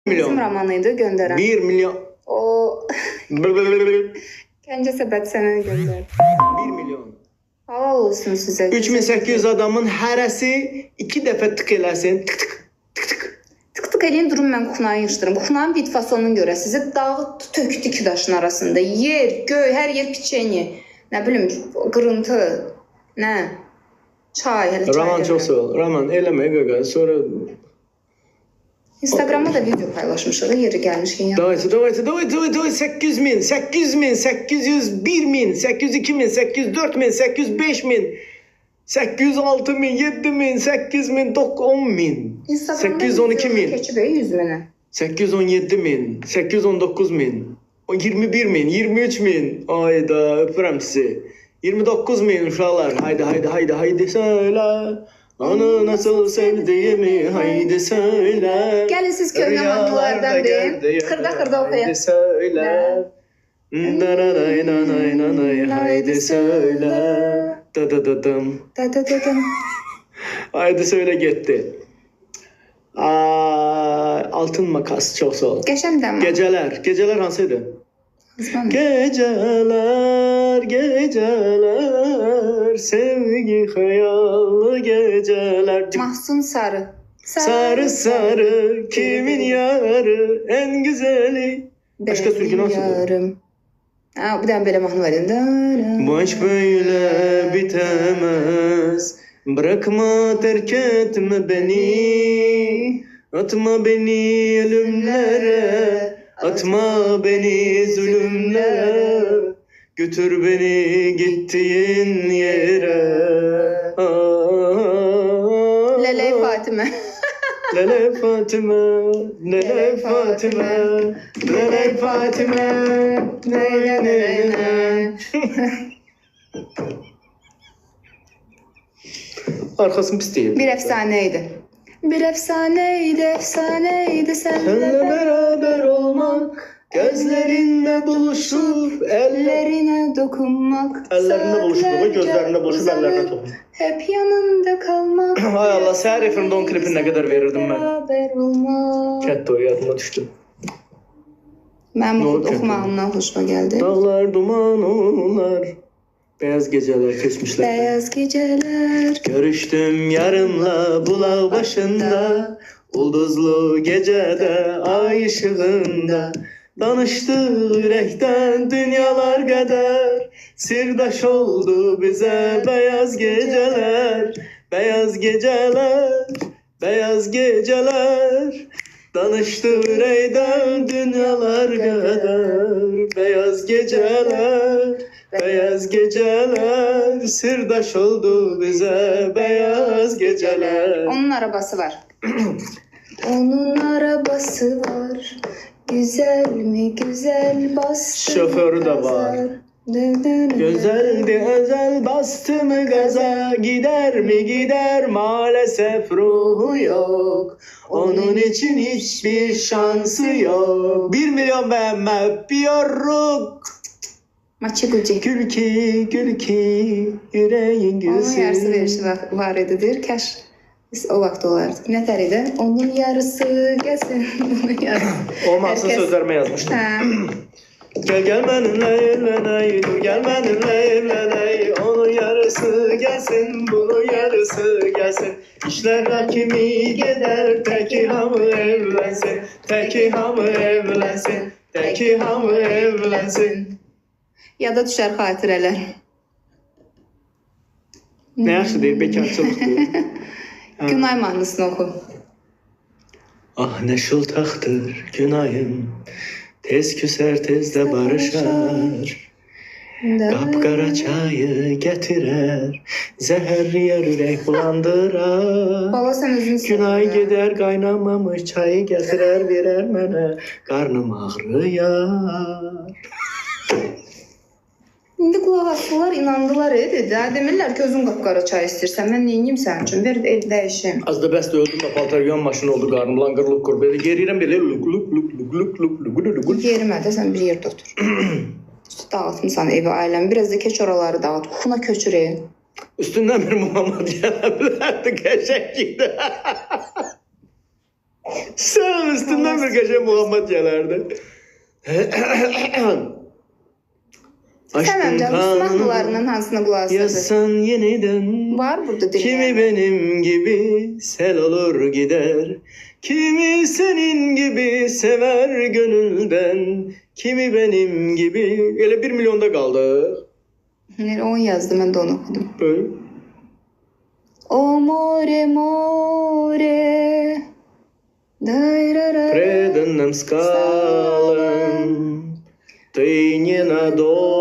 Bizim romanıydı gönderen. 1 milyon. O Gəncə Səbət sənə göndər. 1 milyon. Halal olsun sizə. 3800 adamın hərəsi 2 dəfə tık eləsin. Tık tık. Tık eləyin durun mən kuxnayı yığışdırım. Kuxnanın bit fasonunu görə sizi dağıt tökdü iki daşın arasında. Yer, göy, hər yer piçeni. Nə bilim qırıntı. Nə? Çay, hələ çay. Roman çox sağ ol. Roman eləmə qaqa. Sonra Instagramda da video paylaşmışıq yeri gəlmişkən. Davay 800 bin, 800 bin, 801 bin, 802 bin, 804 bin, 805 bin, 806 bin, 7 bin, 8 bin, 10 bin, 812 bin, Keçib 100 minə. 817 bin, 819 bin, 21 bin, 23 bin, ayda öpürəm sizi. 29 bin uşaqlar, haydi söyle. Onu nasıl sevdiğimi haydi söyle. Gelin siz köhnə mahnılardan deyin. Xırda oxuyun. Haydi söyle. Nanay nanay nanay haydi söyle. Dıdıdıdım. Haydi söyle gitti. Altın makas çok sağ ol. Qəşəngdir. Geceler hansıydı? Geceler sevgi hayallı geceler. Mahsun Sarı. Sarı kimin yarı en güzeli. Başka türkü nasıl? Bir tane böyle mahnı var. Bu aşk böyle bitemez. Bırakma terk etme beni. Atma beni ölümlere. Atma beni zulümlere. Götür beni gittiğin yere. Lele Fatime. Lele Fatime, Lele Fatime, Lele Fatime, Lele. Arkasını pis değil. Bir efsaneydi. Bir efsaneydi, efsaneydi Seninle beraber olmak, gözlerinle buluşup, ellerine dokunmak, ellerinde buluşup, gözlerinde buluşup, ellerine dokunmak. Hep yanında kalmak. Hay Allah, Seher Efe'nin don klipini ne kadar verirdim ben. Beraber olmak. Ketto yadıma düştü. Ben bu okumağımdan hoşuma geldi. Dağlar duman onlar. Beyaz geceler kesmişler. Beyaz geceler. Görüştüm yarınla bulağı başında. Ulduzlu gecede ay ışığında. Danıştık yürekten dünyalar kadar. Sirdaş oldu bize beyaz geceler. Beyaz geceler. Beyaz geceler. Danıştık yürekten dünyalar kadar. Beyaz geceler. Beyaz geceler, sırdaş oldu bize beyaz geceler. Onun arabası var. Onun arabası var. Güzel mi güzel bastı. Şoförü de var. Güzeldi özel bastı mı gaza. Gider mi gider maalesef ruhu yok. Onun için hiçbir şansı yok. 1 milyon beğenme öpüyoruz. Maçiguci. Gül ki yüreğin gülsün. Onun yarısı verişi var ididir. Kaş o vaxt olardı. Ne təridi? Onun yarısı gelsin. Bunun yarısı. O mahnısını sözlerime yazmıştım. Gel benimle evleney, dur gel benimle evleney. Onun yarısı gelsin, bunun yarısı gelsin. İşler kimi gider, teki hamı evlensin. Teki hamı evlensin, teki hamı evlensin. Ya da düşər xatirələr. Ne yaxşı deyil, bekarçılıqdır. Günay mahnısını oxu. Ah ne şıltaktır günayım. Tez küser tez de barışar. Kapkara çayı getirer. Zehir yer yürek bulandırar. Baba sen özünü Günay gider kaynamamış çayı getirer verer mənə. Karnım ağrıyar. İndi qulaq asdılar, inandılar dedi. Demirlər ki, özün qapqara çay istəyirsən, mən neyiniyim sənin üçün? Ver dəyişim. Az da bəs də öldüm də paltar yuyan maşın oldu qarnım. Langırlıq qur. Belə gerirəm belə luk. Yerimə də sən bir yerdə otur. Dağıtmısan evi, ailəmi. Biraz da keç oraları dağıt. Kuxuna köçürün. Üstündən bir Muhammed gələ bilərdi qəşəng idi. Sen üstünden bir gece Muhammed gelerdi. Səməm canım, mahnılarının hansına qulaq asırdın? Yazsan yeniden. Var burada dinleyen. Kimi benim gibi sel olur gider. Kimi senin gibi sever gönülden. Kimi benim gibi. Öyle 1 milyonda kaldı. Onu yazdım, ben de onu okudum. Böyle. O more more Преданным скалам ты не надолго